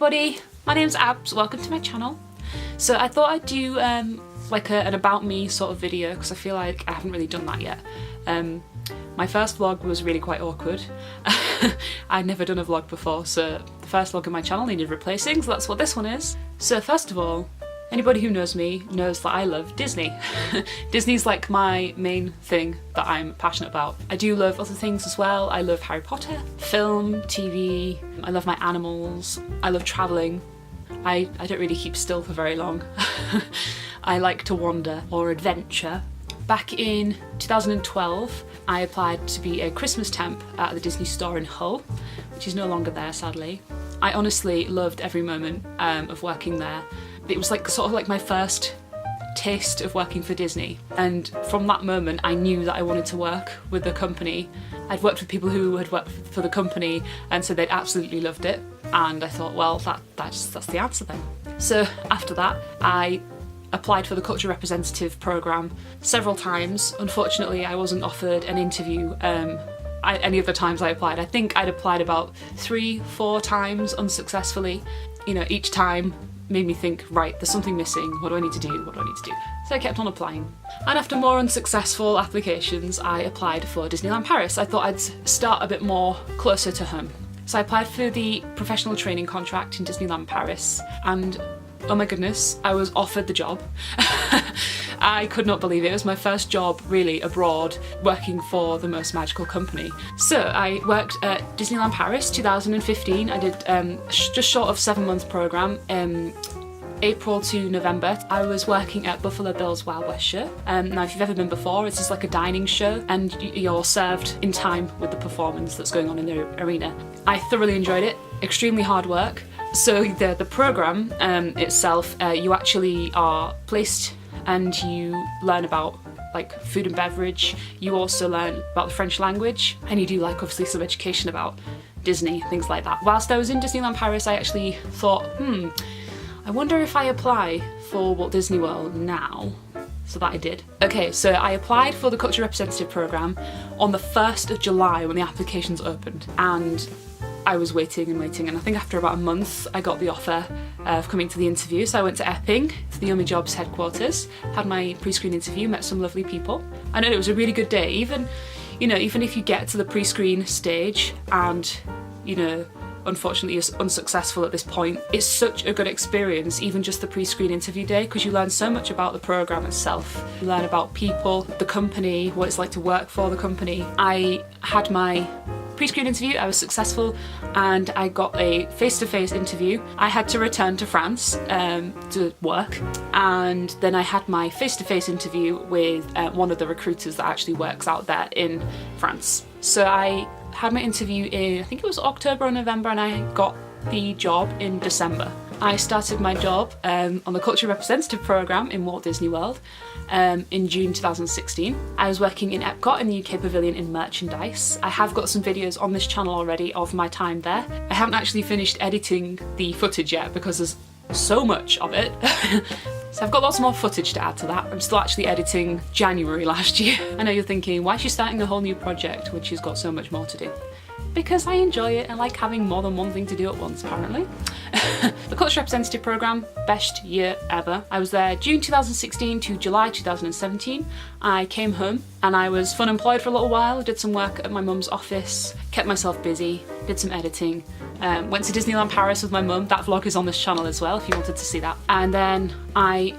everybody, my name's Abs, welcome to my channel. So I thought I'd do like an about me sort of video because I feel like I haven't really done that yet. My first vlog was really quite awkward. I'd never done a vlog before, so the first vlog on my channel needed replacing, so that's what this one is. So first of all, anybody who knows me knows that I love Disney. Disney's like my main thing that I'm passionate about. I do love other things as well. I love Harry Potter, film, TV, I love my animals, I love travelling. I don't really keep still for very long. I like to wander or adventure. Back in 2012, I applied to be a Christmas temp at the Disney store in Hull, which is no longer there, sadly. I honestly loved every moment of working there. It was like sort of like my first taste of working for Disney, and from that moment I knew that I wanted to work with the company. I'd worked with people who had worked for the company and so they'd absolutely loved it, and I thought, well, that's the answer then. So after that I applied for the culture representative programme several times. Unfortunately I wasn't offered an interview any of the times I applied. I think I'd applied about 3-4 times unsuccessfully. You know, each time made me think, right, there's something missing, what do I need to do, what do I need to do? So I kept on applying. And after more unsuccessful applications, I applied for Disneyland Paris. I thought I'd start a bit more closer to home. So I applied for the professional training contract in Disneyland Paris, and oh my goodness, I was offered the job. I could not believe it. It was my first job really abroad, working for the most magical company. So I worked at Disneyland Paris 2015. I did just short of 7-month programme, April to November. I was working at Buffalo Bill's Wild West show. Now if you've ever been before, it's just like a dining show and you're served in time with the performance that's going on in the arena. I thoroughly enjoyed it, extremely hard work. So the programme itself, you actually are placed and you learn about like food and beverage. You also learn about the French language, and you do like obviously some education about Disney, things like that. Whilst I was in Disneyland Paris, I actually thought, I wonder if I apply for Walt Disney World now. So that I did. Okay, so I applied for the culture representative programme on the 1st of July when the applications opened, and I was waiting and waiting, and I think after about a month I got the offer of coming to the interview. So I went to Epping, to the Yummy Jobs headquarters, had my pre-screen interview, met some lovely people. I know it was a really good day. Even if you get to the pre-screen stage and, you know, unfortunately you're unsuccessful at this point, it's such a good experience, even just the pre-screen interview day, because you learn so much about the programme itself. You learn about people, the company, what it's like to work for the company. I had my pre-screen interview, I was successful, and I got a face-to-face interview. I had to return to France to work, and then I had my face-to-face interview with one of the recruiters that actually works out there in France. So I had my interview in, I think it was October or November, and I got the job in December. I started my job on the Culture Representative Programme in Walt Disney World in June 2016. I was working in Epcot in the UK Pavilion in merchandise. I have got some videos on this channel already of my time there. I haven't actually finished editing the footage yet because there's so much of it. So I've got lots more footage to add to that. I'm still actually editing January last year. I know you're thinking, why is she starting a whole new project which has got so much more to do? Because I enjoy it and like having more than one thing to do at once, apparently. The Culture Representative Programme, best year ever. I was there June 2016 to July 2017. I came home and I was fun employed for a little while, did some work at my mum's office, kept myself busy, did some editing, went to Disneyland Paris with my mum. That vlog is on this channel as well if you wanted to see that. And then I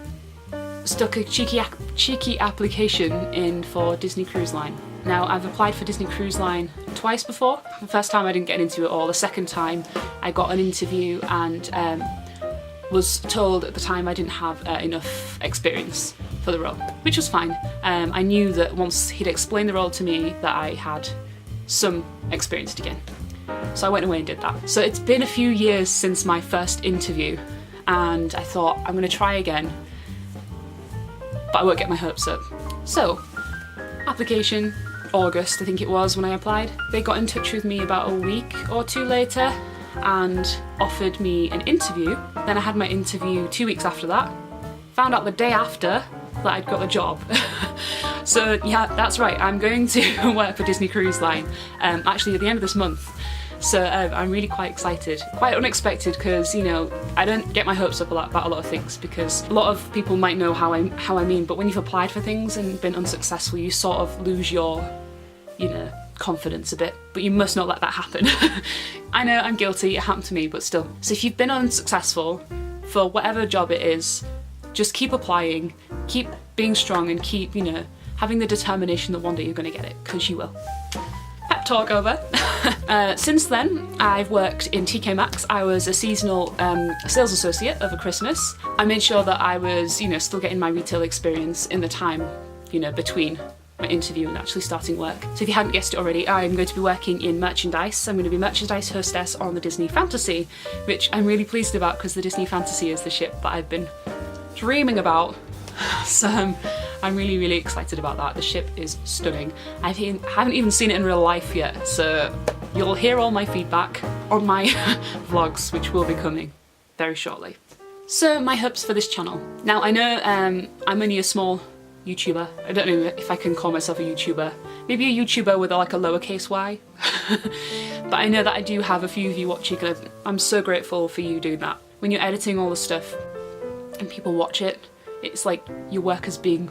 stuck a cheeky application in for Disney Cruise Line. Now, I've applied for Disney Cruise Line twice before. The first time I didn't get an interview at all. The second time I got an interview and was told at the time I didn't have enough experience for the role, which was fine. I knew that once he'd explained the role to me that I had some experience to gain. So I went away and did that. So it's been a few years since my first interview, and I thought I'm going to try again, but I won't get my hopes up. So, application, August I think it was when I applied. They got in touch with me about a week or two later and offered me an interview. Then I had my interview 2 weeks after that. Found out the day after that I'd got the job. So yeah, that's right, I'm going to work for Disney Cruise Line actually at the end of this month. So I'm really quite excited. Quite unexpected because, you know, I don't get my hopes up about a lot of things because a lot of people might know how I mean, but when you've applied for things and been unsuccessful, you sort of lose your, you know, confidence a bit, but you must not let that happen. I know I'm guilty, it happened to me, but still. So if you've been unsuccessful for whatever job it is, just keep applying, keep being strong, and keep, you know, having the determination that one day you're going to get it, because you will. Pep talk over. Since then, I've worked in TK Maxx. I was a seasonal sales associate over Christmas. I made sure that I was, you know, still getting my retail experience in the time, you know, between my interview and actually starting work. So if you hadn't guessed it already, I'm going to be working in merchandise. I'm going to be merchandise hostess on the Disney Fantasy, which I'm really pleased about because the Disney Fantasy is the ship that I've been dreaming about. So I'm really, really excited about that. The ship is stunning. I haven't even seen it in real life yet, so you'll hear all my feedback on my vlogs, which will be coming very shortly. So my hopes for this channel. Now I know I'm only a small YouTuber. I don't know if I can call myself a YouTuber. Maybe a YouTuber with like a lowercase y. But I know that I do have a few of you watching, and I'm so grateful for you doing that. When you're editing all the stuff and people watch it, it's like your work is being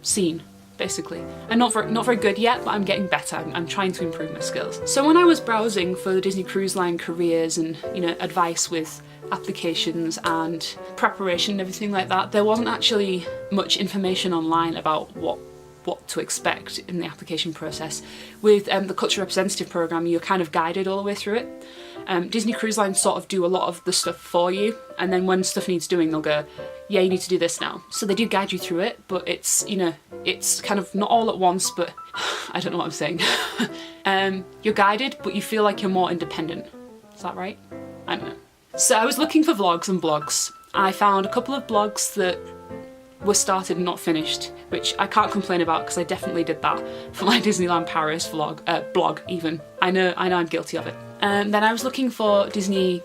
seen, basically. And not very good yet, but I'm getting better. I'm trying to improve my skills. So when I was browsing for the Disney Cruise Line careers and, you know, advice with applications and preparation and everything like that, there wasn't actually much information online about what to expect in the application process. With the Culture Representative Programme, you're kind of guided all the way through it. Disney Cruise Line sort of do a lot of the stuff for you, and then when stuff needs doing, they'll go, yeah, you need to do this now. So they do guide you through it, but it's, you know, it's kind of not all at once, but I don't know what I'm saying. You're guided, but you feel like you're more independent. Is that right? I don't know. So I was looking for vlogs and blogs. I found a couple of blogs that were started and not finished, which I can't complain about because I definitely did that for my Disneyland Paris blog even. I know I'm guilty of it. Then I was looking for Disney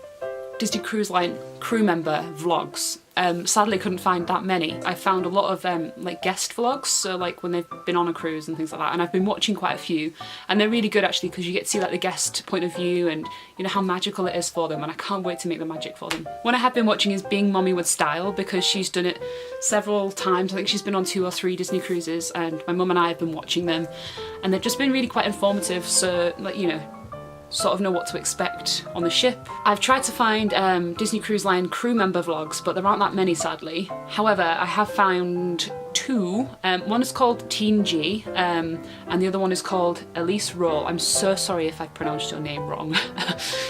Cruise Line crew member vlogs. Sadly couldn't find that many. I found a lot of like guest vlogs, so like when they've been on a cruise and things like that, and I've been watching quite a few, and they're really good actually because you get to see like the guest point of view and, you know, how magical it is for them, and I can't wait to make the magic for them. One I have been watching is Being Mommy with Style, because she's done it several times. I think she's been on 2 or 3 Disney cruises, and my mum and I have been watching them, and they've just been really quite informative, so like, you know, sort of know what to expect on the ship. I've tried to find Disney Cruise Line crew member vlogs, but there aren't that many, sadly. However, I have found 2. One is called Teen G, and the other one is called Elise Roll. I'm so sorry if I pronounced your name wrong.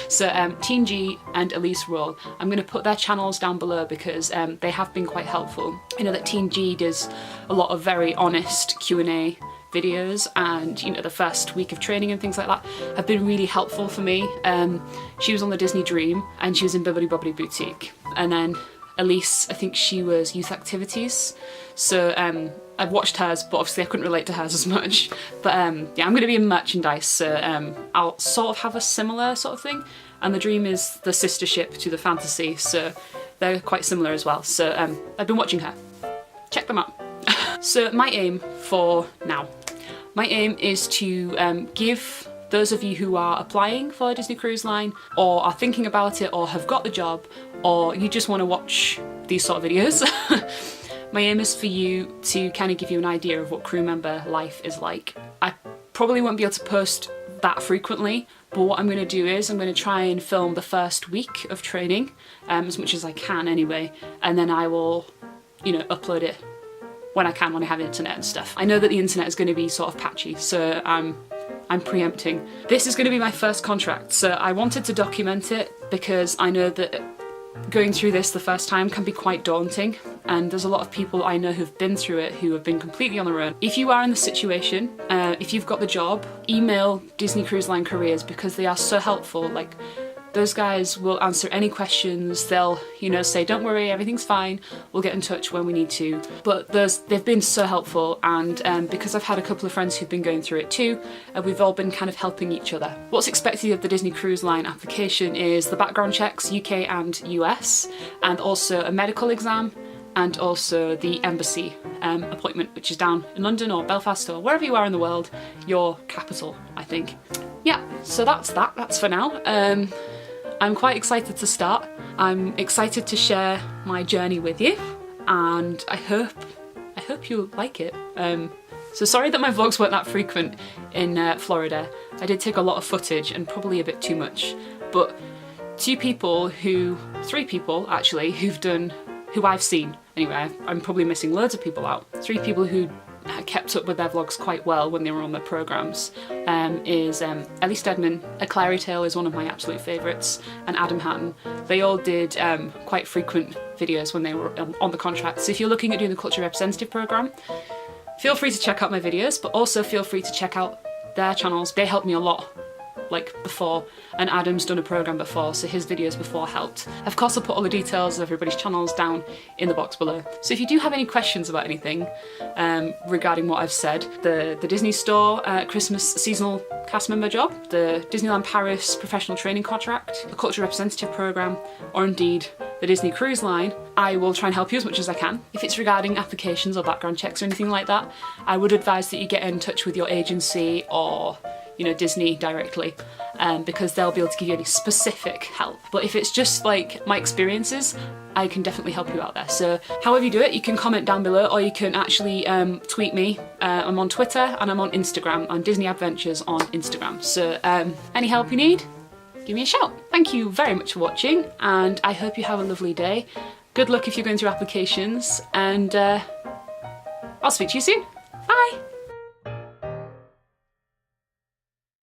So Teen G and Elise Roll. I'm going to put their channels down below because they have been quite helpful. I know that Teen G does a lot of very honest Q&A videos, and, you know, the first week of training and things like that have been really helpful for me. She was on the Disney Dream and she was in Bibbidi Bobbidi Boutique, and then Elise, I think she was Youth Activities, so I've watched hers, but obviously I couldn't relate to hers as much. But yeah, I'm going to be in merchandise, so I'll sort of have a similar sort of thing, and the Dream is the sister ship to the Fantasy, so they're quite similar as well. So I've been watching her. Check them out. So my aim for now. My aim is to give those of you who are applying for Disney Cruise Line, or are thinking about it, or have got the job, or you just want to watch these sort of videos. My aim is for you to kind of give you an idea of what crew member life is like. I probably won't be able to post that frequently, but what I'm going to do is I'm going to try and film the first week of training, as much as I can anyway, and then I will, you know, upload it when I can, when I have internet and stuff. I know that the internet is going to be sort of patchy, so I'm preempting. This is going to be my first contract, so I wanted to document it because I know that going through this the first time can be quite daunting, and there's a lot of people I know who've been through it who have been completely on their own. If you are in the situation, if you've got the job, email Disney Cruise Line Careers because they are so helpful. Like, those guys will answer any questions. They'll, you know, say, don't worry, everything's fine. We'll get in touch when we need to. But they've been so helpful, and because I've had a couple of friends who've been going through it too, we've all been kind of helping each other. What's expected of the Disney Cruise Line application is the background checks, UK and US, and also a medical exam, and also the embassy appointment, which is down in London or Belfast or wherever you are in the world, your capital, I think. Yeah. so that's for now. I'm quite excited to start. I'm excited to share my journey with you, and I hope you'll like it. So sorry that my vlogs weren't that frequent in Florida. I did take a lot of footage and probably a bit too much, but three people actually who I've seen, anyway, I'm probably missing loads of people out. 3 people who kept up with their vlogs quite well when they were on their programmes is Ellie Steadman, aclaireytale is one of my absolute favourites, and Adam Hatton. They all did quite frequent videos when they were on the contract. So if you're looking at doing the Culture Representative programme, feel free to check out my videos, but also feel free to check out their channels. They helped me a lot, like before, and Adam's done a programme before, so his videos before helped. Of course, I'll put all the details of everybody's channels down in the box below. So if you do have any questions about anything regarding what I've said, the Disney Store Christmas seasonal cast member job, the Disneyland Paris professional training contract, the Culture Representative programme, or indeed the Disney Cruise Line, I will try and help you as much as I can. If it's regarding applications or background checks or anything like that, I would advise that you get in touch with your agency or, you know, Disney directly, because they'll be able to give you any specific help. But if it's just like my experiences, I can definitely help you out there. So however you do it, you can comment down below, or you can actually tweet me. I'm on Twitter and I'm on Instagram, on Disney Adventures on Instagram. So any help you need, give me a shout. Thank you very much for watching, and I hope you have a lovely day. Good luck if you're going through applications, and I'll speak to you soon. Bye!